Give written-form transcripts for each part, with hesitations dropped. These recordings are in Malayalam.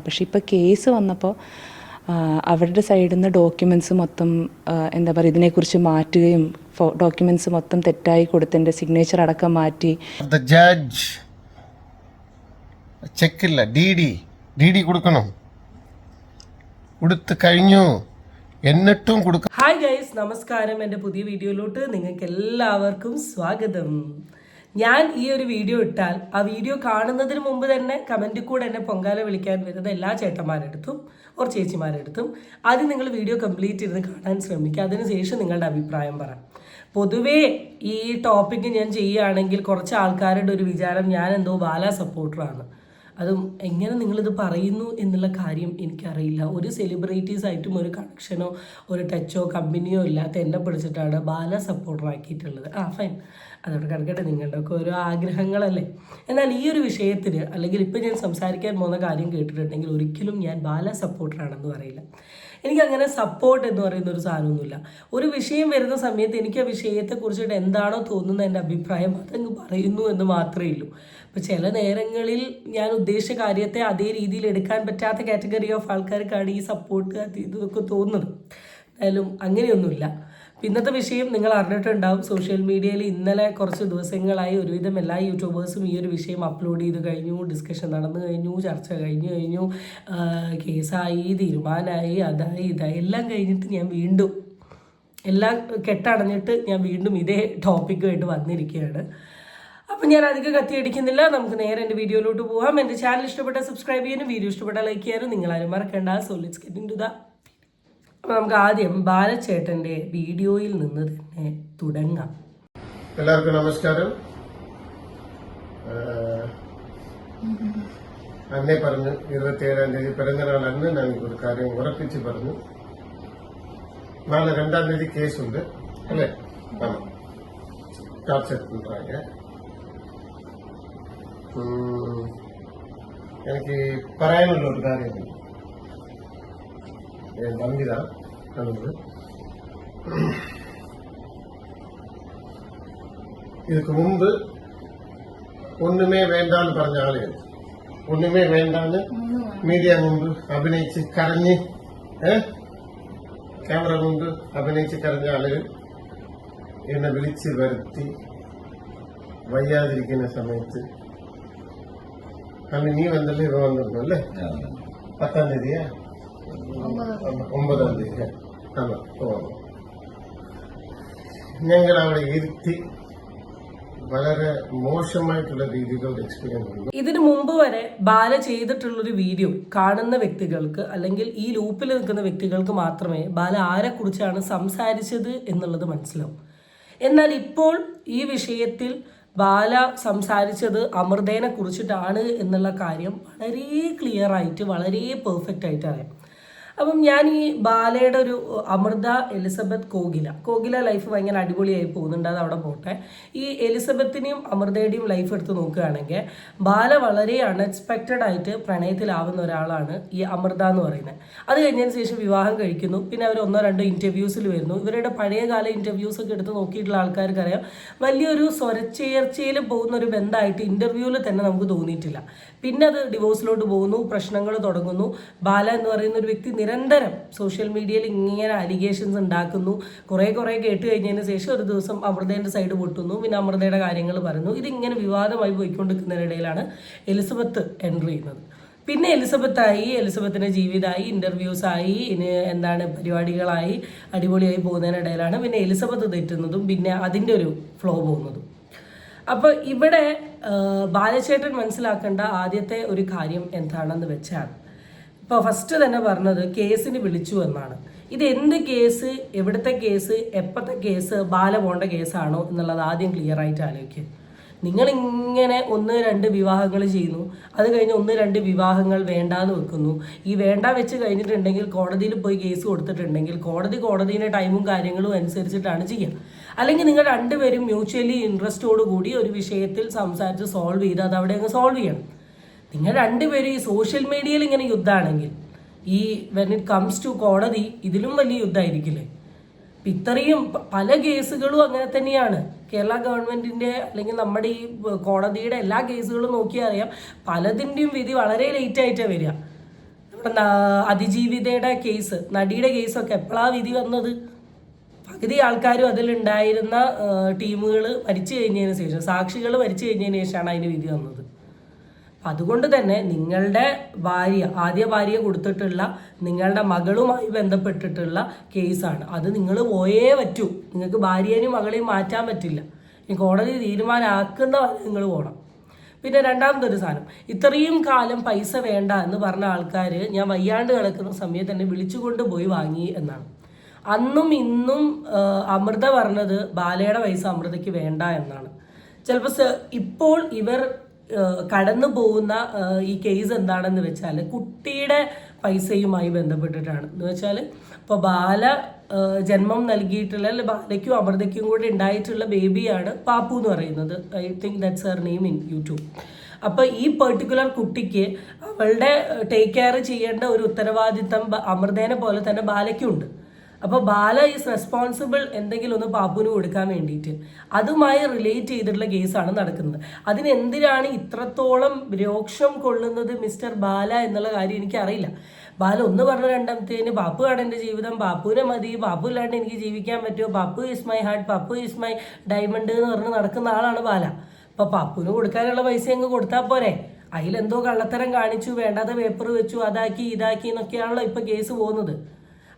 പക്ഷേ ഇപ്പോൾ കേസ് വന്നപ്പോൾ അവരുടെ സൈഡിൽ നിന്ന് ഡോക്യുമെൻറ്റ്സ് മൊത്തം എന്താ പറയുക ഇതിനെക്കുറിച്ച് മാറ്റുകയും ഡോക്യുമെൻറ്റ്സ് മൊത്തം തെറ്റായി കൊടുത്തതിൻ്റെ സിഗ്നേച്ചർ അടക്കം മാറ്റി ജഡ്ജ് ചെക്കില്ല ഡി ഡി കൊടുക്കണം കൊടുത്തു കഴിഞ്ഞു എന്നിട്ടും കൊടുക്കണം. ഹായ് ഗൈസ്, നമസ്കാരം. എൻ്റെ പുതിയ വീഡിയോയിലോട്ട് നിങ്ങൾക്ക് എല്ലാവർക്കും സ്വാഗതം. ഞാൻ ഈ ഒരു വീഡിയോ ഇട്ടാൽ ആ വീഡിയോ കാണുന്നതിന് മുമ്പ് തന്നെ കമൻറ്റിൽ കൂടെ എന്നെ പൊങ്കാല വിളിക്കാൻ വരുന്ന എല്ലാ ചേട്ടന്മാരെടുത്തും ഓർ ചേച്ചിമാരെടുത്തും ആദ്യം നിങ്ങൾ വീഡിയോ കംപ്ലീറ്റ് ചെയ്ത് കാണാൻ ശ്രമിക്കുക. അതിനുശേഷം നിങ്ങളുടെ അഭിപ്രായം പറ. പൊതുവേ ഈ ടോപ്പിക്ക് ഞാൻ ചെയ്യുകയാണെങ്കിൽ കുറച്ച് ആൾക്കാരുടെ ഒരു വിചാരം ഞാൻ എന്തോ ബാല സപ്പോർട്ടറാണ്. അതും എങ്ങനെ നിങ്ങളിത് പറയുന്നു എന്നുള്ള കാര്യം എനിക്കറിയില്ല. ഒരു സെലിബ്രിറ്റീസായിട്ടും ഒരു കണക്ഷനോ ഒരു ടച്ചോ കമ്പനിയോ ഇല്ലാത്ത എന്നെ പിടിച്ചിട്ടാണ് ബാല സപ്പോർട്ടറാക്കിയിട്ടുള്ളത്. ഫൈൻ, അതോടെ കിടക്കട്ടെ, നിങ്ങളുടെയൊക്കെ ഓരോ ആഗ്രഹങ്ങളല്ലേ. എന്നാൽ ഈ ഒരു വിഷയത്തിന് അല്ലെങ്കിൽ ഇപ്പം ഞാൻ സംസാരിക്കാൻ പോകുന്ന കാര്യം കേട്ടിട്ടുണ്ടെങ്കിൽ ഒരിക്കലും ഞാൻ ബാല സപ്പോർട്ടറാണെന്ന് പറയില്ല. എനിക്കങ്ങനെ സപ്പോർട്ട് എന്ന് പറയുന്ന ഒരു സാധനമൊന്നുമില്ല. ഒരു വിഷയം വരുന്ന സമയത്ത് എനിക്ക് ആ വിഷയത്തെക്കുറിച്ചിട്ട് എന്താണോ തോന്നുന്നത് എൻ്റെ അഭിപ്രായം അതങ്ങ് പറയുന്നു എന്ന് മാത്രമേ ഉള്ളൂ. അപ്പോൾ ചില നേരങ്ങളിൽ ഞാൻ ഉദ്ദേശിച്ച കാര്യത്തെ അതേ രീതിയിൽ എടുക്കാൻ പറ്റാത്ത കാറ്റഗറി ഓഫ് ആൾക്കാർക്കാണ് ഈ സപ്പോർട്ട് ഇതൊക്കെ തോന്നുന്നത്. എന്തായാലും അങ്ങനെയൊന്നുമില്ല. ഇന്നത്തെ വിഷയം നിങ്ങൾ അറിഞ്ഞിട്ടുണ്ടാവും. സോഷ്യൽ മീഡിയയിൽ ഇന്നലെ കുറച്ച് ദിവസങ്ങളായി ഒരുവിധം എല്ലാ യൂട്യൂബേഴ്സും ഈ ഒരു വിഷയം അപ്ലോഡ് ചെയ്ത് കഴിഞ്ഞു, ഡിസ്കഷൻ നടന്നു കഴിഞ്ഞു, ചർച്ച കഴിഞ്ഞു, കേസായി, തീരുമാനമായി, അതായി ഇതായി എല്ലാം കഴിഞ്ഞിട്ട് ഞാൻ വീണ്ടും എല്ലാം കെട്ടടഞ്ഞിട്ട് ഞാൻ വീണ്ടും ഇതേ ടോപ്പിക്കുമായിട്ട് വന്നിരിക്കുകയാണ്. അപ്പം ഞാൻ അധികം കത്തിയടിക്കുന്നില്ല, നമുക്ക് നേരെ എൻ്റെ വീഡിയോയിലോട്ട് പോകാം. എൻ്റെ ചാനൽ ഇഷ്ടപ്പെട്ടാൽ സബ്സ്ക്രൈബ് ചെയ്യാനും വീഡിയോ ഇഷ്ടപ്പെട്ടാൽ ലൈക്ക് ചെയ്യാനും നിങ്ങളാരും മറക്കണ്ട. So let's get into the. അപ്പോൾ നമുക്ക് ആദ്യം ബാലച്ചേട്ടൻ്റെ വീഡിയോയിൽ നിന്ന് തന്നെ തുടങ്ങാം. എല്ലാവർക്കും നമസ്കാരം. അന്നേ പറഞ്ഞു 27-ാം തീയതി പിറന്നനാൾ അന്ന് ഞാൻ ഒരു കാര്യം ഉറപ്പിച്ച് പറഞ്ഞു. നാളെ 2-ാം തീയതി കേസുണ്ട് അല്ലേ? டார்ச்சர் பண்றாங்க. எனக்கு പറയാനുള്ള ഒരു കാര്യമുണ്ട്. നന്ദിതാ കണ്ടത്. இதுக்கு முன்பு ஒண்ணுமே வேண்டான்னு പറഞ്ഞ ആളുകൾ, ഒന്നുമേ വേണ്ടാന്ന് മീഡിയ മുമ്പ് അഭിനയിച്ച് കരഞ്ഞ് ക്യാമറ മുമ്പ് അഭിനയിച്ച് കരഞ്ഞ ആളുകൾ എന്നെ വിളിച്ച് വരുത്തി വയ്യാതിരിക്കുന്ന സമയത്ത് അന്ന് നീ വന്നല്ലേ ഇവ വന്നിരുന്നു അല്ലേ? 10-ാം തീയതിയാ 9-ാം തീയതി ഞങ്ങൾ അവിടെ ഇരുത്തി വളരെ മോശമായിട്ടുള്ള രീതിയിലുള്ള എക്സ്പീരിയൻസ് ഉണ്ട്. ഇതിനു മുമ്പ് വരെ ബാല ചെയ്തിട്ടുള്ളൊരു വീഡിയോ കാണുന്ന വ്യക്തികൾക്ക് അല്ലെങ്കിൽ ഈ ലൂപ്പിൽ നിൽക്കുന്ന വ്യക്തികൾക്ക് മാത്രമേ ബാല ആരെക്കുറിച്ചാണ് സംസാരിച്ചത് എന്നുള്ളത് മനസ്സിലാവും. എന്നാൽ ഇപ്പോൾ ഈ വിഷയത്തിൽ ബാല സംസാരിച്ചത് അമൃതേനെ കുറിച്ചിട്ടാണ് എന്നുള്ള കാര്യം വളരെ ക്ലിയർ ആയിട്ട് വളരെ പെർഫെക്റ്റ് ആയിട്ട് അറിയാം. അപ്പം ഞാൻ ഈ ബാലയുടെ ഒരു അമൃത എലിസബത്ത് കോകില ലൈഫ് ഭയങ്കര അടിപൊളിയായി പോകുന്നുണ്ട്, അത് അവിടെ പോട്ടെ. ഈ എലിസബത്തിനെയും അമൃതയുടെയും ലൈഫ് എടുത്ത് നോക്കുകയാണെങ്കിൽ ബാല വളരെ അൺഎക്സ്പെക്റ്റഡ് ആയിട്ട് പ്രണയത്തിലാവുന്ന ഒരാളാണ് ഈ അമൃത എന്ന് പറയുന്നത്. അത് കഴിഞ്ഞതിന് ശേഷം വിവാഹം കഴിക്കുന്നു. പിന്നെ അവർ 1-2 ഇൻ്റർവ്യൂസിൽ വരുന്നു. ഇവരുടെ പഴയകാല ഇൻ്റർവ്യൂസ് ഒക്കെ എടുത്ത് നോക്കിയിട്ടുള്ള ആൾക്കാർക്ക് അറിയാം വലിയൊരു സ്വരച്ചേർച്ചയിൽ പോകുന്ന ഒരു ബന്ധമായിട്ട് ഇൻ്റർവ്യൂവിൽ തന്നെ നമുക്ക് തോന്നിയിട്ടില്ല. പിന്നെ അത് ഡിവോഴ്സിലോട്ട് പോകുന്നു, പ്രശ്നങ്ങൾ തുടങ്ങുന്നു. ബാല എന്ന് പറയുന്ന ഒരു വ്യക്തി നിരന്തരം സോഷ്യൽ മീഡിയയിൽ ഇങ്ങനെ അലിഗേഷൻസ് ഉണ്ടാക്കുന്നു. കുറേ കേട്ട് കഴിഞ്ഞതിന് ശേഷം ഒരു ദിവസം അമൃതേൻ്റെ സൈഡ് പൊട്ടുന്നു, പിന്നെ അമൃതയുടെ കാര്യങ്ങൾ പറയുന്നു. ഇതിങ്ങനെ വിവാദമായി പോയിക്കൊണ്ടിരിക്കുന്നതിനിടയിലാണ് എലിസബത്ത് എൻട്രി ചെയ്യുന്നത്. പിന്നെ എലിസബത്തിൻ്റെ ജീവിതമായി, ഇൻ്റർവ്യൂസായി, ഇനി പരിപാടികളായി അടിപൊളിയായി പോകുന്നതിനിടയിലാണ് പിന്നെ എലിസബത്ത് തെറ്റുന്നതും പിന്നെ അതിൻ്റെ ഒരു ഫ്ലോ പോകുന്നതും. അപ്പോൾ ഇവിടെ ബാലചേട്ടൻ മനസ്സിലാക്കേണ്ട ആദ്യത്തെ ഒരു കാര്യം എന്താണെന്ന് വെച്ചാൽ, ഇപ്പോൾ ഫസ്റ്റ് തന്നെ പറഞ്ഞത് കേസിന് വിളിച്ചു എന്നാണ്. ഇത് എന്ത് കേസ്, എവിടുത്തെ കേസ്, എപ്പോഴത്തെ കേസ്, ബാല പോണ്ട കേസാണോ എന്നുള്ളത് ആദ്യം ക്ലിയർ ആയിട്ട് ആലോചിക്കുക. നിങ്ങളിങ്ങനെ 1-2 വിവാഹങ്ങൾ ചെയ്യുന്നു, അത് കഴിഞ്ഞ് 1-2 വിവാഹങ്ങൾ വേണ്ടാന്ന് വെക്കുന്നു. ഈ വേണ്ട വെച്ച് കഴിഞ്ഞിട്ടുണ്ടെങ്കിൽ കോടതിയിൽ പോയി കേസ് കൊടുത്തിട്ടുണ്ടെങ്കിൽ കോടതിയുടെ ടൈമും കാര്യങ്ങളും അനുസരിച്ചിട്ടാണ് ചെയ്യുക. അല്ലെങ്കിൽ നിങ്ങൾ രണ്ടുപേരും മ്യൂച്വലി ഇൻട്രസ്റ്റോട് കൂടി ഒരു വിഷയത്തിൽ സംസാരിച്ച് സോൾവ് ചെയ്ത് അത് അവിടെ അങ്ങ് സോൾവ് ചെയ്യണം. നിങ്ങൾ രണ്ടുപേരും ഈ സോഷ്യൽ മീഡിയയിൽ ഇങ്ങനെ യുദ്ധമാണെങ്കിൽ ഈ വെൻ ഇറ്റ് കംസ് ടു കോടതി ഇതിലും വലിയ യുദ്ധമായിരിക്കില്ലേ? ഇത്രയും പല കേസുകളും അങ്ങനെ തന്നെയാണ്. കേരള ഗവൺമെന്റിന്റെ അല്ലെങ്കിൽ നമ്മുടെ ഈ കോടതിയുടെ എല്ലാ കേസുകളും നോക്കിയാൽ അറിയാം പലതിൻ്റെയും വിധി വളരെ ലേറ്റ് ആയിട്ടാണ് വരിക. നമ്മുടെ അതിജീവിതയുടെ കേസ്, നടിയുടെ കേസൊക്കെ എപ്പോഴാണ് വിധി വന്നത്? പകുതി ആൾക്കാരും അതിലുണ്ടായിരുന്ന ടീമുകൾ മരിച്ചു കഴിഞ്ഞതിന് ശേഷം, സാക്ഷികൾ മരിച്ചു കഴിഞ്ഞതിന് ശേഷമാണ് അതിന് വിധി വന്നത്. അതുകൊണ്ട് തന്നെ നിങ്ങളുടെ ഭാര്യ, ആദ്യ ഭാര്യ കൊടുത്തിട്ടുള്ള നിങ്ങളുടെ മകളുമായി ബന്ധപ്പെട്ടിട്ടുള്ള കേസാണ്. അത് നിങ്ങൾ പോയേ പറ്റൂ. നിങ്ങൾക്ക് ഭാര്യേനെയും മകളെയും മാറ്റാൻ പറ്റില്ല. ഈ കോടതി തീരുമാനമാക്കുന്ന നിങ്ങൾ പോകണം. പിന്നെ രണ്ടാമതൊരു സാധനം, ഇത്രയും കാലം പൈസ വേണ്ട എന്ന് പറഞ്ഞ ആൾക്കാർ ഞാൻ വയ്യാണ്ട് കിടക്കുന്ന സമയത്ത് തന്നെ വിളിച്ചുകൊണ്ട് പോയി വാങ്ങി എന്നാണ്. അന്നും ഇന്നും അമൃത പറഞ്ഞത് ബാലയുടെ പൈസ അമൃതയ്ക്ക് വേണ്ട എന്നാണ്. ചിലപ്പോൾ ഇപ്പോൾ ഇവർ കടന്നു പോകുന്ന ഈ കേസ് എന്താണെന്ന് വെച്ചാൽ കുട്ടിയുടെ പൈസയുമായി ബന്ധപ്പെട്ടിട്ടാണ്. എന്ന് വെച്ചാൽ ഇപ്പോൾ ബാല ജന്മം നൽകിയിട്ടുള്ള, അല്ലെ ബാലയ്ക്കും അമൃതയ്ക്കും കൂടി ഉണ്ടായിട്ടുള്ള ബേബിയാണ് പാപ്പു എന്ന് പറയുന്നത്. I think that's her name in YouTube. അപ്പോൾ ഈ പെർട്ടിക്കുലർ കുട്ടിക്ക് അവളുടെ ടേക്ക് കെയർ ചെയ്യേണ്ട ഒരു ഉത്തരവാദിത്തം അമൃതേനെ പോലെ തന്നെ ബാലയ്ക്കുണ്ട്. അപ്പോൾ ബാല ഈസ് റെസ്പോൺസിബിൾ എന്തെങ്കിലും ഒന്ന് പാപ്പുവിന് കൊടുക്കാൻ വേണ്ടിയിട്ട്. അതുമായി റിലേറ്റ് ചെയ്തിട്ടുള്ള കേസാണ് നടക്കുന്നത്. അതിനെന്തിനാണ് ഇത്രത്തോളം രോക്ഷം കൊള്ളുന്നത് മിസ്റ്റർ ബാല എന്നുള്ള കാര്യം എനിക്കറിയില്ല. ബാല ഒന്ന് പറഞ്ഞ രണ്ടാമത്തേന് പാപ്പുവാണ് എൻ്റെ ജീവിതം, പാപ്പുവിനെ മതി, പാപ്പു ഇല്ലാണ്ട് എനിക്ക് ജീവിക്കാൻ പറ്റുമോ, Pappu is my heart, Pappu is my diamond എന്ന് പറഞ്ഞ് നടക്കുന്ന ആളാണ് ബാല. അപ്പോൾ പാപ്പുവിന് കൊടുക്കാനുള്ള പൈസ അങ്ങ് കൊടുത്താൽ പോരെ? അതിലെന്തോ കള്ളത്തരം കാണിച്ചു, വേണ്ടാതെ പേപ്പർ വെച്ചു, അതാക്കി ഇതാക്കി എന്നൊക്കെയാണല്ലോ ഇപ്പോൾ കേസ് പോകുന്നത്.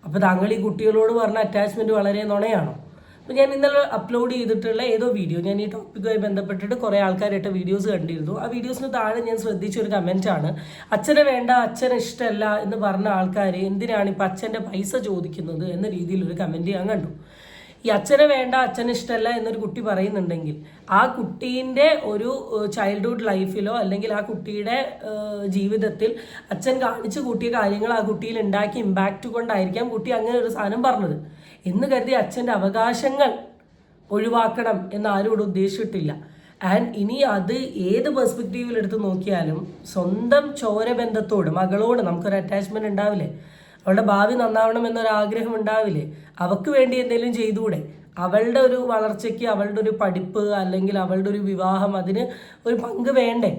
അപ്പോൾ താങ്കൾ ഈ കുട്ടികളോട് പറഞ്ഞ അറ്റാച്ച്മെൻറ്റ് വളരെ നുണയാണോ? അപ്പോൾ ഞാൻ ഇന്നലെ അപ്ലോഡ് ചെയ്തിട്ടുള്ള ഏതോ വീഡിയോ, ഞാൻ ഈ ടോപ്പിക്കുമായി ബന്ധപ്പെട്ടിട്ട് കുറേ ആൾക്കാരായിട്ട് വീഡിയോസ് കണ്ടിരുന്നു. ആ വീഡിയോസിന് താഴെ ഞാൻ ശ്രദ്ധിച്ചൊരു കമൻറ്റാണ്, അച്ഛനെ വേണ്ട, അച്ഛനെ ഇഷ്ടമല്ല എന്ന് പറഞ്ഞ ആൾക്കാർ എന്തിനാണ് ഇപ്പം അച്ഛൻ്റെ പൈസ ചോദിക്കുന്നത് എന്ന രീതിയിലൊരു കമൻറ്റ് ഞാൻ കണ്ടു. ഈ അച്ഛനെ വേണ്ട, അച്ഛനെ ഇഷ്ടമല്ല എന്നൊരു കുട്ടി പറയുന്നുണ്ടെങ്കിൽ ആ കുട്ടീൻ്റെ ഒരു ചൈൽഡ്ഹുഡ് ലൈഫിലോ അല്ലെങ്കിൽ ആ കുട്ടിയുടെ ജീവിതത്തിൽ അച്ഛൻ കാണിച്ചു കൂട്ടിയ കാര്യങ്ങൾ ആ കുട്ടിയിൽ ഉണ്ടാക്കിയ ഇമ്പാക്റ്റ് കൊണ്ടായിരിക്കാം കുട്ടി അങ്ങനെ ഒരു സാധനം പറഞ്ഞത് എന്ന് കരുതി അച്ഛൻ്റെ അവകാശങ്ങൾ ഒഴിവാക്കണം എന്ന് ആരും ഇവിടെ ഉദ്ദേശിച്ചിട്ടില്ല. ആൻഡ് ഇനി അത് ഏത് പെർസ്പെക്റ്റീവിൽ എടുത്ത് നോക്കിയാലും സ്വന്തം ചോരബന്ധത്തോട്, മകളോട് നമുക്കൊരു അറ്റാച്ച്മെൻറ്റ് ഉണ്ടാവില്ലേ? അവളുടെ ഭാവി നന്നാവണം എന്നൊരാഗ്രഹം ഉണ്ടാവില്ലേ? അവൾക്ക് വേണ്ടി എന്തെങ്കിലും ചെയ്തുകൂടെ? അവളുടെ ഒരു വളർച്ചയ്ക്ക്, അവളുടെ ഒരു പഠിപ്പ് അല്ലെങ്കിൽ അവളുടെ ഒരു വിവാഹം, അതിന് ഒരു പങ്ക് വേണ്ടേ?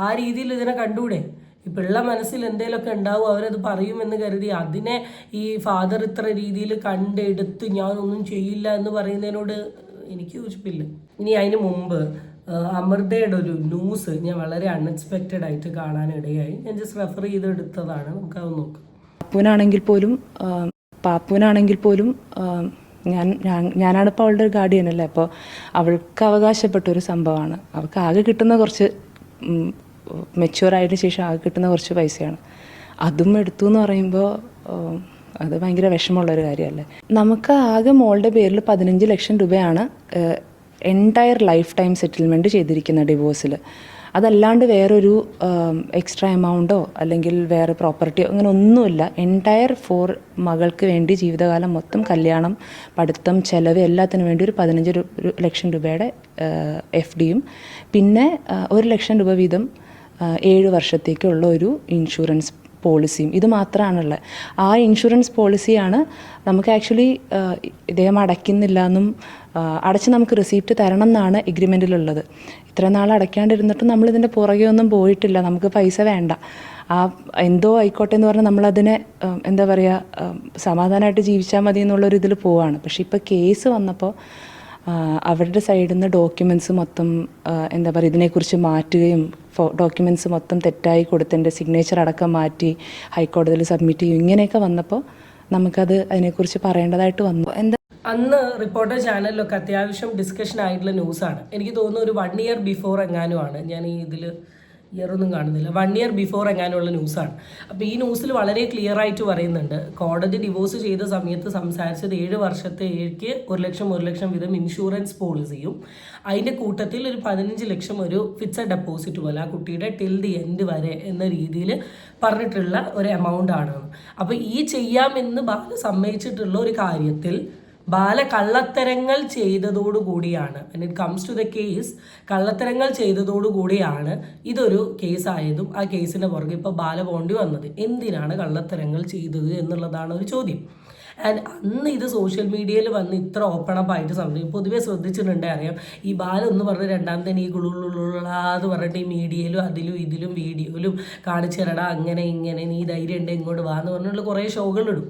ആ രീതിയിൽ ഇതിനെ കണ്ടുകൂടെ? ഈ പിള്ള മനസ്സിൽ എന്തെങ്കിലുമൊക്കെ ഉണ്ടാവും, അവരത് പറയുമെന്ന് കരുതി അതിനെ ഈ ഫാദർ ഇത്ര രീതിയിൽ കണ്ടെടുത്ത് ഞാനൊന്നും ചെയ്യില്ല എന്ന് പറയുന്നതിനോട് എനിക്ക് യോജിപ്പില്ല. ഇനി അതിന് മുമ്പ് അമൃതയുടെ ഒരു ന്യൂസ് ഞാൻ വളരെ അൺഎക്സ്പെക്റ്റഡ് ആയിട്ട് കാണാനിടയായി. ഞാൻ ജസ്റ്റ് റെഫർ ചെയ്തെടുത്തതാണ്, നമുക്കത് നോക്കാം. പാപ്പുവിനാണെങ്കിൽ പോലും ഞാനാണിപ്പോൾ അവളുടെ ഒരു ഗാർഡിയൻ അല്ലേ. അപ്പോൾ അവൾക്ക് അവകാശപ്പെട്ടൊരു സംഭവമാണ്. അവൾക്ക് ആകെ കിട്ടുന്ന കുറച്ച് മെച്യൂറായതിനു ശേഷം ആകെ കിട്ടുന്ന കുറച്ച് പൈസയാണ്. അതും എടുത്തു എന്ന് പറയുമ്പോൾ അത് ഭയങ്കര വിഷമമുള്ളൊരു കാര്യമല്ലേ. നമുക്ക് ആകെ മോളുടെ പേരിൽ 15 ലക്ഷം രൂപയാണ് എൻറ്റയർ ലൈഫ് ടൈം സെറ്റിൽമെൻറ്റ് ചെയ്തിരിക്കുന്ന ഡിവോഴ്സിൽ. അതല്ലാണ്ട് വേറൊരു എക്സ്ട്രാ എമൗണ്ടോ അല്ലെങ്കിൽ വേറെ പ്രോപ്പർട്ടിയോ അങ്ങനെ ഒന്നുമില്ല. എൻറ്റയർ മകൾക്ക് വേണ്ടി ജീവിതകാലം മൊത്തം കല്യാണം, പഠിത്തം, ചെലവ് എല്ലാത്തിനും വേണ്ടി ഒരു 15 ലക്ഷം രൂപയുടെ FDയും പിന്നെ 1 ലക്ഷം രൂപ വീതം 7 വർഷത്തേക്കുള്ള ഒരു ഇൻഷുറൻസ് പോളിസിയും. ഇത് മാത്രമാണുള്ളത്. ആ ഇൻഷുറൻസ് പോളിസിയാണ് നമുക്ക് ആക്ച്വലി ഇദ്ദേഹം അടയ്ക്കുന്നില്ല എന്നും അടച്ച് നമുക്ക് റിസീപ്റ്റ് തരണം എന്നാണ് എഗ്രിമെൻറ്റിലുള്ളത്. ഇത്ര നാൾ അടയ്ക്കാണ്ടിരുന്നിട്ടും നമ്മളിതിൻ്റെ പുറകെ ഒന്നും പോയിട്ടില്ല. നമുക്ക് പൈസ വേണ്ട, ആ എന്തോ ആയിക്കോട്ടെ എന്ന് പറഞ്ഞാൽ നമ്മളതിനെ എന്താ പറയുക, സമാധാനമായിട്ട് ജീവിച്ചാൽ മതി എന്നുള്ളൊരു ഇതിൽ പോവാണ്. പക്ഷേ ഇപ്പോൾ കേസ് വന്നപ്പോൾ അവരുടെ സൈഡിൽ നിന്ന് ഡോക്യുമെൻറ്റ്സ് മൊത്തം എന്താ പറയുക ഇതിനെക്കുറിച്ച് മാറ്റുകയും ഡോക്യുമെൻറ്റ്സ് മൊത്തം തെറ്റായി കൊടുത്തതിൻ്റെ സിഗ്നേച്ചർ അടക്കം മാറ്റി ഹൈക്കോടതിയിൽ സബ്മിറ്റ് ചെയ്യും, ഇങ്ങനെയൊക്കെ വന്നപ്പോൾ നമുക്കത് അതിനെക്കുറിച്ച് പറയേണ്ടതായിട്ട് വന്നു. അന്ന് റിപ്പോർട്ടർ ചാനലിലൊക്കെ അത്യാവശ്യം ഡിസ്കഷൻ ആയിട്ടുള്ള ന്യൂസാണ്. എനിക്ക് തോന്നുന്നു ഒരു 1 ഇയർ ബിഫോർ എങ്ങാനുമാണ്, ഞാൻ ഈ ഇതിൽ ഇയറൊന്നും കാണുന്നില്ല, 1 ഇയർ ബിഫോർ എങ്ങാനുള്ള ന്യൂസാണ്. അപ്പോൾ ഈ ന്യൂസിൽ വളരെ ക്ലിയർ ആയിട്ട് പറയുന്നുണ്ട്, കോടതി ഡിവോഴ്സ് ചെയ്ത സമയത്ത് സംസാരിച്ചത് 7 വർഷത്തേക്ക് 1 ലക്ഷം വീതം ഇൻഷുറൻസ് പോളിസിയും അതിൻ്റെ കൂട്ടത്തിൽ ഒരു 15 ലക്ഷം ഒരു ഫിക്സഡ് ഡെപ്പോസിറ്റ് പോലെ ആ കുട്ടിയുടെ ടിൽ ദി എൻഡ് വരെ എന്ന രീതിയിൽ പറഞ്ഞിട്ടുള്ള ഒരു എമൗണ്ട് ആണ്. അപ്പോൾ ഈ ചെയ്യാമെന്ന് ബാല സമ്മതിച്ചിട്ടുള്ള ഒരു കാര്യത്തിൽ ബാല കള്ളത്തരങ്ങൾ ചെയ്തതോടുകൂടിയാണ്, it comes to the case, കള്ളത്തരങ്ങൾ ചെയ്തതോടുകൂടിയാണ് ഇതൊരു കേസായതും ആ കേസിൻ്റെ പുറകെ ഇപ്പോൾ ബാല പോണ്ടി വന്നത്. എന്തിനാണ് കള്ളത്തരങ്ങൾ ചെയ്തത് എന്നുള്ളതാണ് ഒരു ചോദ്യം. ആൻഡ് അന്ന് ഇത് സോഷ്യൽ മീഡിയയിൽ വന്ന് ഇത്ര ഓപ്പൺ അപ്പ് ആയിട്ട് സംഭവിക്കും. പൊതുവെ ശ്രദ്ധിച്ചിട്ടുണ്ടേ അറിയാം, ഈ ബാലൻ എന്ന് പറഞ്ഞ രണ്ടാമത്തെ ഈ ഗുളുള്ളാന്ന് പറഞ്ഞിട്ട് ഈ മീഡിയയിലും അതിലും ഇതിലും വീഡിയോയിലും കാണിച്ചു തരടാ അങ്ങനെ ഇങ്ങനെ, നീ ധൈര്യം ഉണ്ട് ഇങ്ങോട്ട് വാ എന്ന് പറഞ്ഞിട്ടുള്ള കുറേ ഷോകളിടും.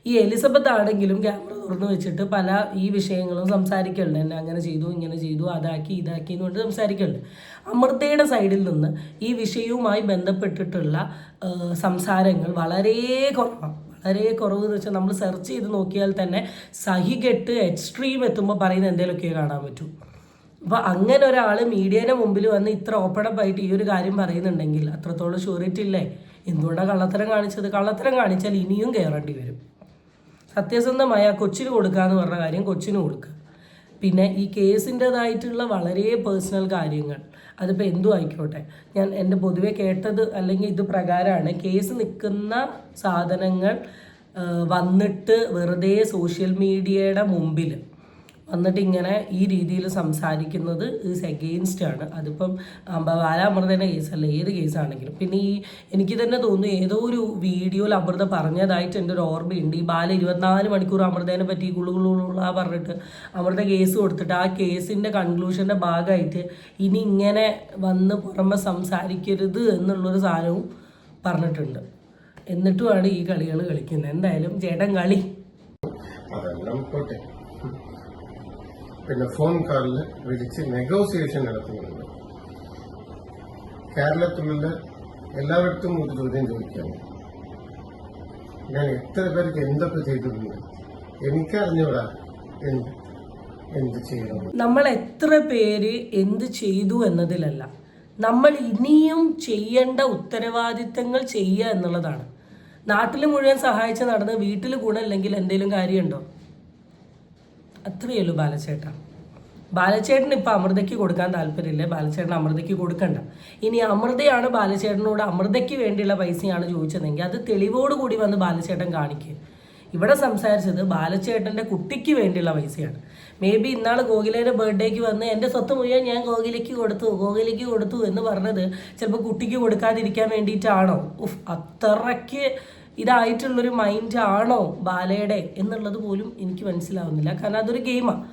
ഈ എലിസബത്ത് ആണെങ്കിലും ക്യാമറ തുറന്നു വെച്ചിട്ട് പല ഈ വിഷയങ്ങളും സംസാരിക്കുന്നുണ്ട്. എന്നെ അങ്ങനെ ചെയ്തു ഇങ്ങനെ ചെയ്തു അതാക്കി ഇതാക്കി എന്ന് പറഞ്ഞിട്ട് സംസാരിക്കുന്നുണ്ട്. അമൃതയുടെ സൈഡിൽ നിന്ന് ഈ വിഷയവുമായി ബന്ധപ്പെട്ടിട്ടുള്ള സംസാരങ്ങൾ വളരെ കുറവാണ്. വളരെ കുറവ് എന്ന് വെച്ചാൽ നമ്മൾ സെർച്ച് ചെയ്ത് നോക്കിയാൽ തന്നെ സഹികെട്ട് എക്സ്ട്രീം എത്തുമ്പോൾ പറയുന്ന എന്തെങ്കിലുമൊക്കെ കാണാൻ പറ്റും. അപ്പോൾ അങ്ങനെ ഒരാൾ മീഡിയയുടെ മുമ്പിൽ വന്ന് ഇത്ര ഓപ്പണപ്പ് ആയിട്ട് ഈ ഒരു കാര്യം പറയുന്നുണ്ടെങ്കിൽ അത്രത്തോളം ഷുവറിറ്റി ഇല്ലേ? എന്തുകൊണ്ടാണ് കള്ളത്തരം കാണിച്ചത്? കള്ളത്തരം കാണിച്ചാൽ ഇനിയും കയറേണ്ടി വരും. സത്യസന്ധമായ കൊച്ചിന് കൊടുക്കുക എന്ന് പറഞ്ഞ കാര്യം കൊച്ചിന് കൊടുക്കുക. പിന്നെ ഈ കേസിൻ്റെതായിട്ടുള്ള വളരെ പേഴ്സണൽ കാര്യങ്ങൾ അതിപ്പോൾ എന്തും ആയിക്കോട്ടെ, ഞാൻ എൻ്റെ പൊതുവെ കേട്ടത് അല്ലെങ്കിൽ ഇത് പ്രകാരമാണ് കേസ് നിൽക്കുന്ന സാധനങ്ങൾ വന്നിട്ട് വെറുതെ സോഷ്യൽ മീഡിയയുടെ മുമ്പിൽ വന്നിട്ട് ഇങ്ങനെ ഈ രീതിയിൽ സംസാരിക്കുന്നത് ഈസ് എഗെയിൻസ്റ്റ് ആണ്. അതിപ്പം ബാലാമൃതയുടെ കേസല്ല, ഏത് കേസാണെങ്കിലും. പിന്നെ എനിക്ക് തന്നെ തോന്നുന്നു ഏതോ ഒരു വീഡിയോയിൽ അമൃത പറഞ്ഞതായിട്ട് എൻ്റെ ഒരു ഓർമ്മയുണ്ട്. ഈ ബാല 24 മണിക്കൂർ അമൃതേനെ പറ്റി ഗുളുഗുളുള്ള പറഞ്ഞിട്ട് അമൃത കേസ് കൊടുത്തിട്ട് ആ കേസിൻ്റെ കൺക്ലൂഷൻ്റെ ഭാഗമായിട്ട് ഇനി ഇങ്ങനെ വന്ന് പുറമെ സംസാരിക്കരുത് എന്നുള്ളൊരു സാധനവും പറഞ്ഞിട്ടുണ്ട്. എന്നിട്ടുമാണ് ഈ കളികൾ കളിക്കുന്നത്. എന്തായാലും ചേട്ടൻ കളി പിന്നെ ഫോൺ കോളിൽ വിളിച്ച് നെഗോസിയേഷൻ നടത്തുന്നുണ്ട്. കേരളത്തിലുള്ള എല്ലായിടത്തും ഒരു ചോദ്യം ചോദിക്കാണ്, ഞാൻ എത്ര പേർക്ക് എന്തൊക്കെ ചെയ്തിട്ടുണ്ട് എനിക്കറിഞ്ഞൂടാ എന്ത് ചെയ്യണം. നമ്മൾ എത്ര പേര് എന്ത് ചെയ്തു എന്നതിലല്ല, നമ്മൾ ഇനിയും ചെയ്യേണ്ട ഉത്തരവാദിത്തങ്ങൾ ചെയ്യുക എന്നുള്ളതാണ്. നാട്ടിൽ മുഴുവൻ സഹായിച്ച് നടന്ന് വീട്ടിൽ ഗുണമില്ലെങ്കിൽ എന്തെങ്കിലും കാര്യമുണ്ടോ? അത്രയേ ഉള്ളൂ ബാലച്ചേട്ടൻ. ബാലച്ചേട്ടൻ ഇപ്പം അമൃതയ്ക്ക് കൊടുക്കാൻ താല്പര്യമില്ല, ബാലച്ചേട്ടൻ അമൃതയ്ക്ക് കൊടുക്കണ്ട. ഇനി അമൃതയാണ് ബാലച്ചേട്ടനോട് അമൃതയ്ക്ക് വേണ്ടിയുള്ള പൈസയാണ് ചോദിച്ചതെങ്കിൽ അത് തെളിവോടുകൂടി വന്ന് ബാലച്ചേട്ടൻ കാണിക്കുക. ഇവിടെ സംസാരിച്ചത് ബാലച്ചേട്ടൻ്റെ കുട്ടിക്ക് വേണ്ടിയുള്ള പൈസയാണ്. മേ ബി ഇന്നാൾ ഗോകുലേൻ്റെ ബർത്ത്ഡേക്ക് വന്ന് എൻ്റെ സ്വത്ത് മുഴുവൻ ഞാൻ ഗോകുലയ്ക്ക് കൊടുത്തു എന്ന് പറഞ്ഞത് ചിലപ്പോൾ കുട്ടിക്ക് കൊടുക്കാതിരിക്കാൻ വേണ്ടിയിട്ടാണോ? അത്രയ്ക്ക് ഇതായിട്ടുള്ളൊരു മൈൻഡ് ആണോ ബാലയുടെ എന്നുള്ളത് പോലും എനിക്ക് മനസ്സിലാവുന്നില്ല. കാരണം അതൊരു ഗെയിമാണ്.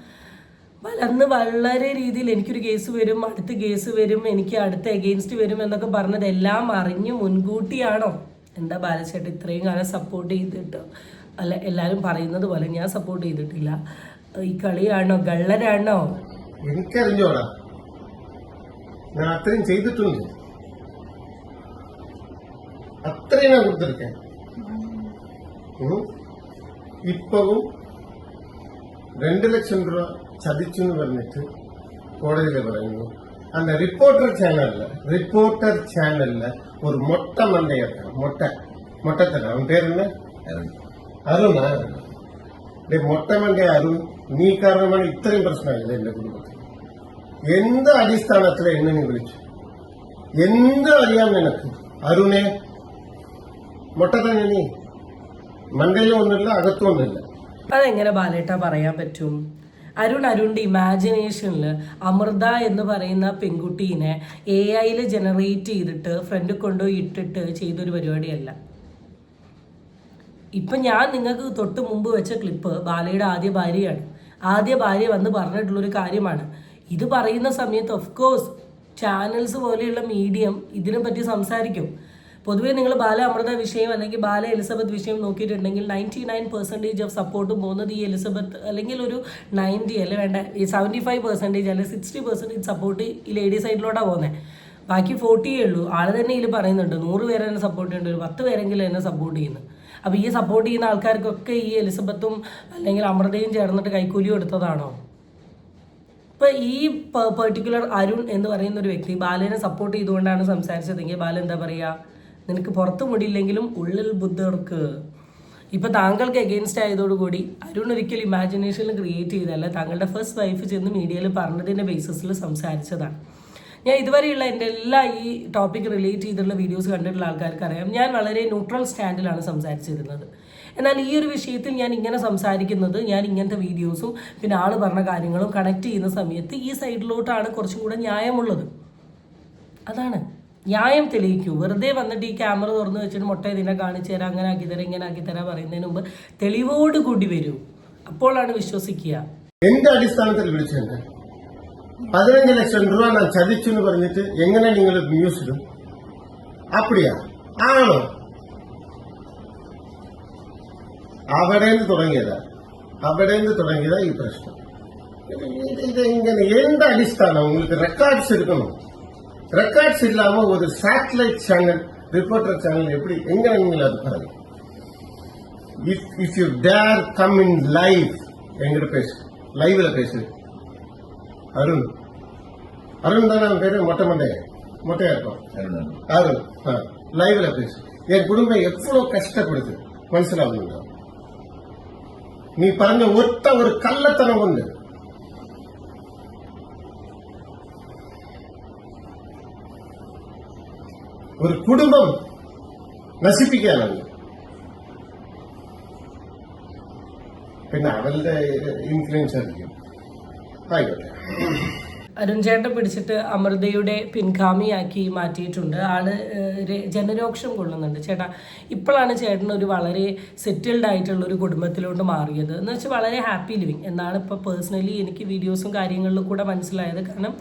അന്ന് വളരെ രീതിയിൽ എനിക്കൊരു കേസ് വരും, അടുത്ത കേസ് വരും, എനിക്ക് അടുത്ത എഗെയിൻസ്റ്റ് വരും എന്നൊക്കെ പറഞ്ഞത് എല്ലാം അറിഞ്ഞ് മുൻകൂട്ടിയാണോ? എന്താ ബാലച്ചേട്ടൻ ഇത്രയും കാലം സപ്പോർട്ട് ചെയ്തിട്ട് അല്ല, എല്ലാവരും പറയുന്നത് പോലെ ഞാൻ സപ്പോർട്ട് ചെയ്തിട്ടില്ല. ഈ കളിയാണോ, ഗള്ളരാണോ? എനിക്കറിഞ്ഞോടാ, ഞാൻ അത്രയും ചെയ്തിട്ടുണ്ട്. അത്രയും ഞാൻ കൊടുത്തിരിക്കാൻ. ഇപ്പവും 2 ലക്ഷം രൂപ ചതിച്ചു എന്ന് പറഞ്ഞിട്ട് കോടതിയിൽ പറയുന്നു. അല്ല, റിപ്പോർട്ടർ ചാനലില് ഒരു മൊട്ട മണ്ടയാക്കാം. മൊട്ടത്തല അവൻ പേരെന്താ? അരുണ. മൊട്ട മണ്ട അരുൺ, നീ കാരണമാണ് ഇത്രയും പ്രശ്നമായില്ല എന്റെ കുടുംബത്തിൽ. എന്ത് അടിസ്ഥാനത്തില് എന്നെ നീ വിളിച്ചു? എന്ത് അറിയാം നിനക്ക്? അരുണെ മൊട്ടത്തന്നെ, നീ മണ്ടയിലും ഒന്നുമില്ല അകത്തും ഒന്നുമില്ല. അതെങ്ങനെ ബാലേട്ട പറയാൻ പറ്റും? അരുണിന്റെ ഇമാജിനേഷനിൽ അമൃത എന്ന് പറയുന്ന പെൺകുട്ടീനെ AI ജനറേറ്റ് ചെയ്തിട്ട് ഫ്രണ്ട് കൊണ്ടുപോയി ഇട്ടിട്ട് ചെയ്തൊരു പരിപാടിയല്ല. ഇപ്പം ഞാൻ നിങ്ങൾക്ക് തൊട്ട് മുമ്പ് വെച്ച ക്ലിപ്പ് ബാലയുടെ ആദ്യ ഭാര്യയാണ്. ആദ്യ ഭാര്യ വന്ന് പറഞ്ഞിട്ടുള്ളൊരു കാര്യമാണ്. ഇത് പറയുന്ന സമയത്ത് ഓഫ്കോഴ്സ് ചാനൽസ് പോലെയുള്ള മീഡിയം ഇതിനെപ്പറ്റി സംസാരിക്കും. പൊതുവേ നിങ്ങൾ ബാല അമൃത വിഷയം അല്ലെങ്കിൽ ബാല എലിസബത്ത് വിഷയം നോക്കിയിട്ടുണ്ടെങ്കിൽ 99% ഓഫ് സപ്പോർട്ട് പോകുന്നത് ഈ എലിസബത്ത്, അല്ലെങ്കിൽ ഒരു 90 അല്ലെ വേണ്ട 75% അല്ലെങ്കിൽ 60% സപ്പോർട്ട് ഈ ലേഡി സൈഡിലോട്ടാണ് പോകുന്നത്. ബാക്കി 40 ഉള്ളൂ. ആൾ തന്നെ ഇതിൽ പറയുന്നുണ്ട് 100 പേരെ എന്നെ സപ്പോർട്ട് ചെയ്യുന്നുണ്ട്, ഒരു 10 പേരെങ്കിലും എന്നെ സപ്പോർട്ട് ചെയ്യുന്നു. അപ്പോൾ ഈ സപ്പോർട്ട് ചെയ്യുന്ന ആൾക്കാർക്കൊക്കെ ഈ എലിസബത്തും അല്ലെങ്കിൽ അമൃതയും ചേർന്നിട്ട് കൈക്കൂലി കൊടുത്തതാണോ? ഇപ്പോൾ ഈ പെർട്ടിക്കുലർ അരുൺ എന്ന് പറയുന്ന ഒരു വ്യക്തി ബാലനെ സപ്പോർട്ട് ചെയ്തുകൊണ്ടാണ് സംസാരിച്ചതെങ്കിൽ ബാല എന്താ പറയുക? നിനക്ക് പുറത്ത് മുടിയില്ലെങ്കിലും ഉള്ളിൽ ബുദ്ധർക്ക്. ഇപ്പം താങ്കൾക്ക് എഗെയിൻസ്റ്റ് ആയതോടുകൂടി അരുൺ ഒരിക്കലും ഇമാജിനേഷനിൽ ക്രിയേറ്റ് ചെയ്തല്ല, താങ്കളുടെ ഫസ്റ്റ് വൈഫ് ചെന്ന് മീഡിയയിൽ പറഞ്ഞതിൻ്റെ ബേസിസിൽ സംസാരിച്ചതാണ്. ഞാൻ ഇതുവരെയുള്ള എൻ്റെ എല്ലാ ഈ ടോപ്പിക് റിലേറ്റ് ചെയ്തിട്ടുള്ള വീഡിയോസ് കണ്ടിട്ടുള്ള ആൾക്കാർക്ക് അറിയാം, ഞാൻ വളരെ ന്യൂട്രൽ സ്റ്റാൻഡിലാണ് സംസാരിച്ചിരുന്നത്. എന്നാൽ ഈ ഒരു വിഷയത്തിൽ ഞാൻ ഇങ്ങനെ സംസാരിക്കുന്നത്, ഞാൻ ഇങ്ങനത്തെ വീഡിയോസും പിന്നെ ആൾ പറഞ്ഞ കാര്യങ്ങളും കണക്ട് ചെയ്യുന്ന സമയത്ത് ഈ സൈഡിലോട്ടാണ് കുറച്ചും കൂടെ ന്യായമുള്ളത്. അതാണ് ന്യായം തെളിയിക്കൂ. വെറുതെ വന്നിട്ട് ഈ ക്യാമറ തുറന്ന് വെച്ചിട്ട് മുട്ട ഇതിനെ കാണിച്ചു തരാം, അങ്ങനെ ആക്കി തരാം, ഇങ്ങനെ ആക്കി തരാം പറയുന്നതിന് മുമ്പ് തെളിവോട് കൂടി വരൂ. അപ്പോഴാണ് വിശ്വസിക്കുക. എന്റെ അടിസ്ഥാനത്തിൽ വിളിച്ചത് 15 ലക്ഷം രൂപ ഞാൻ ചതിച്ചു എന്ന് പറഞ്ഞിട്ട് എങ്ങനെ നിങ്ങൾ ന്യൂസിലും അപ്പടിയാ ആണോ? അവിടെ നിന്ന് തുടങ്ങിയതാ ഈ പ്രശ്നം. ഇത് ഇങ്ങനെ എന്ത് അടിസ്ഥാനം? உங்களுக்கு ரெக்கார்ட்ஸ் இருக்கணும். ரெக்கார்ட்ஸ் இல்லாம ஒரு சேட்டலைட் சேனல், ரிப்போர்ட்டர் சேனல் எப்படி எங்க நீங்கள் அது பாருங்க. If you dare come in live எங்கிட்ட பேசு, லைவ்ல பேசு. அருண் தானே அவன் பேரு? மொட்டையா இருக்கும் அருண். லைவ்ல பேசு. என் குடும்பம் எவ்வளவு கஷ்டப்படுது മനസ്സിലാവുന്നുണ്ടോ? നീ പറഞ്ഞ ഒറ്റ ഒരു കള്ളത്തനം കൊണ്ട് ഒരു കുടുംബം നശിപ്പിക്കാനാണ്. പിന്നെ അവളുടെ ഇൻഫ്ലുവൻസ് ആയിരിക്കും. ആയിക്കോട്ടെ. അരുൺ ചേട്ടൻ പിടിച്ചിട്ട് അമൃതയുടെ പിൻഗാമിയാക്കി മാറ്റിയിട്ടുണ്ട്. ആള് ജനരോക്ഷം കൊള്ളുന്നുണ്ട്. ചേട്ടാ, ഇപ്പോഴാണ് ചേട്ടൻ ഒരു വളരെ സെറ്റിൽഡ് ആയിട്ടുള്ള ഒരു കുടുംബത്തിലോട്ട് മാറിയത്. എന്ന് വെച്ചാൽ വളരെ ഹാപ്പി ലിവിങ് എന്നാണ് ഇപ്പോൾ പേഴ്സണലി എനിക്ക് വീഡിയോസും കാര്യങ്ങളിലും കൂടെ മനസ്സിലായത്. കാരണം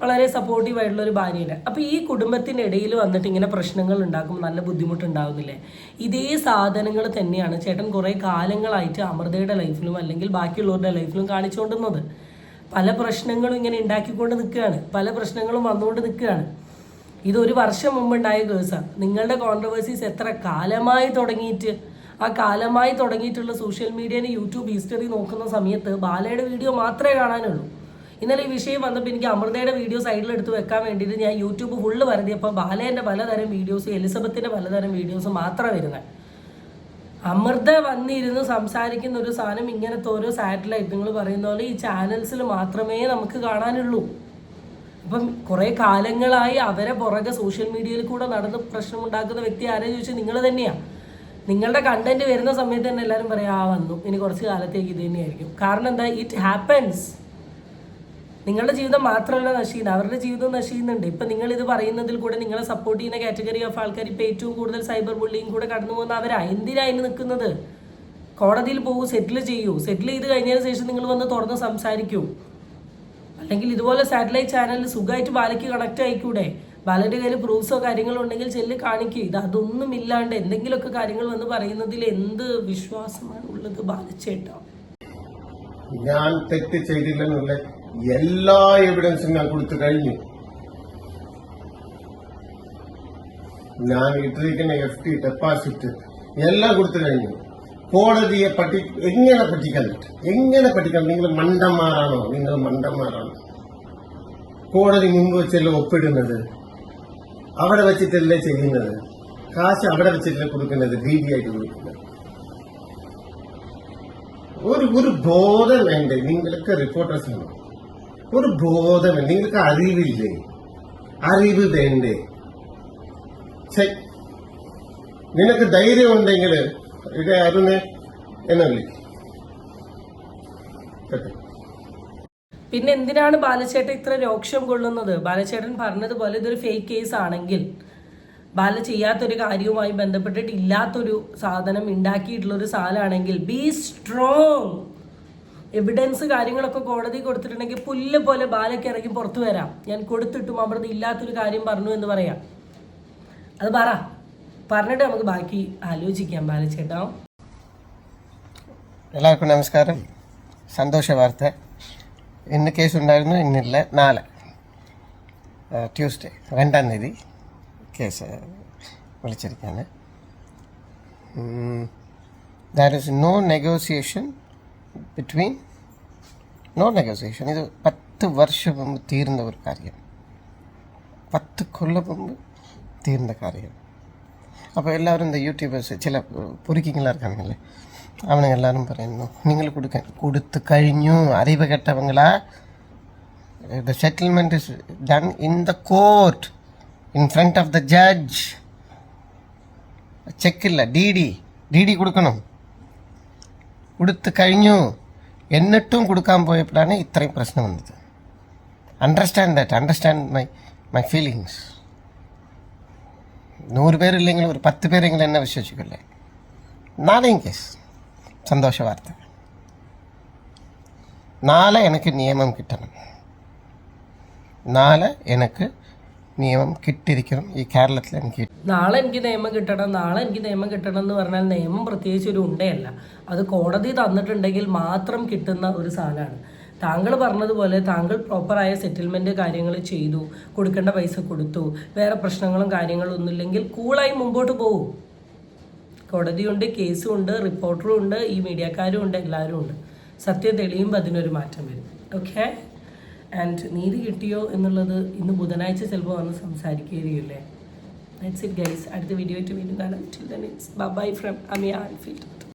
വളരെ സപ്പോർട്ടീവ് ആയിട്ടുള്ള ഒരു ഭാര്യയാണ്. അപ്പോൾ ഈ കുടുംബത്തിനിടയിൽ വന്നിട്ട് ഇങ്ങനെ പ്രശ്നങ്ങൾ ഉണ്ടാക്കുമ്പോൾ നല്ല ബുദ്ധിമുട്ടുണ്ടാവുന്നില്ലേ? ഇതേ സാധനങ്ങൾ തന്നെയാണ് ചേട്ടൻ കുറേ കാലങ്ങളായിട്ട് അമൃതയുടെ ലൈഫിലും അല്ലെങ്കിൽ ബാക്കിയുള്ളവരുടെ ലൈഫിലും കാണിച്ചുകൊണ്ടിരുന്നത്. പല പ്രശ്നങ്ങളും ഇങ്ങനെ ഉണ്ടാക്കിക്കൊണ്ട് നിൽക്കുകയാണ്, പല പ്രശ്നങ്ങളും വന്നുകൊണ്ട് നിൽക്കുകയാണ്. ഇതൊരു വർഷം മുമ്പുണ്ടായ കേസാണ്. നിങ്ങളുടെ കോൺട്രവേഴ്സീസ് എത്ര കാലമായി തുടങ്ങിയിട്ട്, ആ കാലമായി തുടങ്ങിയിട്ടുള്ള സോഷ്യൽ മീഡിയയിൽ യൂട്യൂബ് ഹിസ്റ്ററി നോക്കുന്ന സമയത്ത് ബാലയുടെ വീഡിയോ മാത്രമേ കാണാനുള്ളൂ. ഇന്നലെ ഈ വിഷയം വന്നപ്പോൾ എനിക്ക് അമൃതയുടെ വീഡിയോ സൈഡിലെടുത്ത് വെക്കാൻ വേണ്ടിയിട്ട് ഞാൻ യൂട്യൂബ് ഫുള്ള് വരുത്തിയപ്പോൾ ബാലേൻ്റെ പലതരം വീഡിയോസ്, എലിസബത്തിൻ്റെ പലതരം വീഡിയോസ് മാത്രമേ വരുന്നത്. അമൃത വന്നിരുന്ന് സംസാരിക്കുന്ന ഒരു സാധനം ഇങ്ങനത്തെ ഓരോ സാറ്റലൈറ്റ് നിങ്ങൾ പറയുന്ന പോലെ ഈ ചാനൽസിൽ മാത്രമേ നമുക്ക് കാണാനുള്ളൂ. അപ്പം കുറേ കാലങ്ങളായി അവരെ പുറകെ സോഷ്യൽ മീഡിയയിൽ കൂടെ നടന്ന് പ്രശ്നമുണ്ടാക്കുന്ന വ്യക്തി ആരെന്ന് ചോദിച്ചാൽ നിങ്ങൾ തന്നെയാണ്. നിങ്ങളുടെ കണ്ടന്റ് വരുന്ന സമയത്ത് തന്നെ എല്ലാവരും പറയാം വന്നു, ഇനി കുറച്ച് കാലത്തേക്ക് ഇത് തന്നെയായിരിക്കും. കാരണം എന്താ, ഇറ്റ് ഹാപ്പൻസ്. നിങ്ങളുടെ ജീവിതം മാത്രമല്ല നശിക്കുന്നത്, അവരുടെ ജീവിതം നശിക്കുന്നുണ്ട്. ഇപ്പം നിങ്ങളിത് പറയുന്നതിൽ കൂടെ നിങ്ങളെ സപ്പോർട്ട് ചെയ്യുന്ന കാറ്റഗറി ഓഫ് ആൾക്കാർ ഇപ്പം ഏറ്റവും കൂടുതൽ സൈബർ ബുള്ളിങ് കൂടെ കടന്നു പോകുന്ന അവരാ. എന്തിനാ അതിന് നിൽക്കുന്നത്? കോടതിയിൽ പോകൂ, സെറ്റിൽ ചെയ്യൂ. സെറ്റിൽ ചെയ്ത് കഴിഞ്ഞതിന് ശേഷം നിങ്ങൾ വന്ന് തുറന്ന് സംസാരിക്കൂ. അല്ലെങ്കിൽ ഇതുപോലെ സാറ്റലൈറ്റ് ചാനലിൽ സുഖമായിട്ട് ബാലയ്ക്ക് കണക്ട് ആയിക്കൂടെ? ബാലയുടെ കയ്യിൽ പ്രൂഫ്സോ കാര്യങ്ങളോ ഉണ്ടെങ്കിൽ ചെല്ല് കാണിക്കുക. ഇത് അതൊന്നും ഇല്ലാണ്ട് എന്തെങ്കിലുമൊക്കെ കാര്യങ്ങൾ വന്ന് പറയുന്നതിൽ എന്ത് വിശ്വാസമാണ് ഉള്ളത് ബാലച്ചേട്ടാ? ഞാൻ തെറ്റ് ചെയ്തില്ലെന്നുള്ള എല്ലാ എവിഡൻസും ഞാൻ കൊടുത്തു കഴിഞ്ഞു. ഞാൻ ഇട്ടിരിക്കുന്ന FD ഡെപ്പോസിറ്റ് എല്ലാം കൊടുത്തു കഴിഞ്ഞു. കോടതിയെ എങ്ങനെ പഠിക്കാൻ നിങ്ങൾ മണ്ടന്മാരാണോ? കോടതി മുമ്പ് വെച്ചല്ലേ ഒപ്പിടുന്നത്, അവിടെ വെച്ചിട്ടല്ലേ ചെയ്യുന്നത്, കാശ് അവിടെ വെച്ചിട്ടല്ലേ കൊടുക്കുന്നത്, രീതിയായിട്ട് കൊടുക്കുന്നത്. ഒരു ബോധം വേണ്ടേ നിങ്ങൾക്ക്? റിപ്പോർട്ടേഴ്സാണ്, ഒരു ബോധം വേണ്ട നിങ്ങൾക്ക്? അറിവില്ലേ? അറിവ് വേണ്ടേ? നിനക്ക് ധൈര്യം ഉണ്ടെങ്കിൽ ഇത് അരുണെ എന്നെ വിളിക്കും. പിന്നെ എന്തിനാണ് ബാലച്ചേട്ടൻ ഇത്ര രോക്ഷം കൊള്ളുന്നത്? ബാലച്ചേട്ടൻ പറഞ്ഞതുപോലെ ഇതൊരു ഫേക്ക് കേസ് ആണെങ്കിൽ, ബാല ചെയ്യാത്തൊരു കാര്യവുമായി ബന്ധപ്പെട്ടിട്ട് ഇല്ലാത്തൊരു സാധനം ഉണ്ടാക്കിയിട്ടുള്ളൊരു സാധനമാണെങ്കിൽ ബി സ്ട്രോങ്. എവിഡൻസ് കാര്യങ്ങളൊക്കെ കോടതി കൊടുത്തിട്ടുണ്ടെങ്കിൽ പുല്ല് പോലെ ബാലയ്ക്ക് ഇറങ്ങി പുറത്തു വരാം. ഞാൻ കൊടുത്തിട്ടും അമൃത ഇല്ലാത്തൊരു കാര്യം പറഞ്ഞു എന്ന് പറയാം. അത് പറഞ്ഞിട്ട് നമുക്ക് ബാക്കി ആലോചിക്കാം ബാലച്ചേട്ടാ. എല്ലാവർക്കും നമസ്കാരം. സന്തോഷ വാർത്ത. ഇന്ന് കേസുണ്ടായിരുന്നു, ഇന്നില്ല. നാളെ ട്യൂസ്ഡേ 2-ാം തീയതി കേസ് വിളിച്ചിരിക്കുകയാണ്. That is no negotiation. ഇത് 10 വർഷം മുമ്പ് തീർന്ന ഒരു കാര്യം, 10 കൊല്ലം മുമ്പ് തീർന്ന കാര്യം. അപ്പോൾ എല്ലാവരും இந்த യൂട്യൂബേഴ്സ് ചില പൊരിക്കിങ്ങളാ இருக்காங்கல்ல, അവനെ എല്ലാവരും പറയുന്നു നിങ്ങൾ കൊടുത്തു കഴിഞ്ഞു, അറിവ് കെട്ടവങ്ങളാ. The settlement is done in the court, in front of the judge. ചെക്കില്ല, DD കൊടുക്കണം. കൊടുത്തു കഴിഞ്ഞു എന്നിട്ടും കൊടുക്കാൻ പോയപ്പോഴാണ് ഇത്രയും പ്രശ്നം വന്നത്. Understand my feelings. 100 പേരില്ലെങ്കിൽ ഒരു 10 പേരെങ്കിലും എന്നെ വിശ്വസിക്കില്ലേ? നാളെയും കേസ്. സന്തോഷ വാർത്ത. നാളെ എനിക്ക് നിയമം കിട്ടണം. നാളെ എനിക്ക് നിയമം കിട്ടിയിരിക്കണം ഈ കേരളത്തിൽ. എനിക്ക് നാളെ എനിക്ക് നിയമം കിട്ടണം, നാളെ എനിക്ക് നിയമം കിട്ടണം എന്ന് പറഞ്ഞാൽ നിയമം പ്രത്യേകിച്ച് ഒരു ഉണ്ടയല്ല. അത് കോടതി തന്നിട്ടുണ്ടെങ്കിൽ മാത്രം കിട്ടുന്ന ഒരു സാധനമാണ്. താങ്കൾ പറഞ്ഞതുപോലെ താങ്കൾ പ്രോപ്പറായ സെറ്റിൽമെൻറ്റ് കാര്യങ്ങൾ ചെയ്തു, കൊടുക്കേണ്ട പൈസ കൊടുത്തു, വേറെ പ്രശ്നങ്ങളും കാര്യങ്ങളും ഒന്നുമില്ലെങ്കിൽ കൂളായി മുമ്പോട്ട് പോകും. കോടതിയുണ്ട്, കേസും ഉണ്ട്, റിപ്പോർട്ടറും ഉണ്ട്, ഈ മീഡിയക്കാരും ഉണ്ട്, എല്ലാവരും ഉണ്ട്. സത്യം തെളിയുമ്പോൾ അതിനൊരു മാറ്റം വരും. ഓക്കെ, ആൻഡ് നീതി കിട്ടിയോ എന്നുള്ളത് ഇന്ന് ബുധനാഴ്ച ചിലപ്പോൾ വന്ന് സംസാരിക്കുകയില്ലേ. That's it guys. അടുത്ത വീഡിയോ ആയിട്ട് വീണ്ടും കാണാം. Till then it's bye from അമിയ ആൻഫീൽഡ്.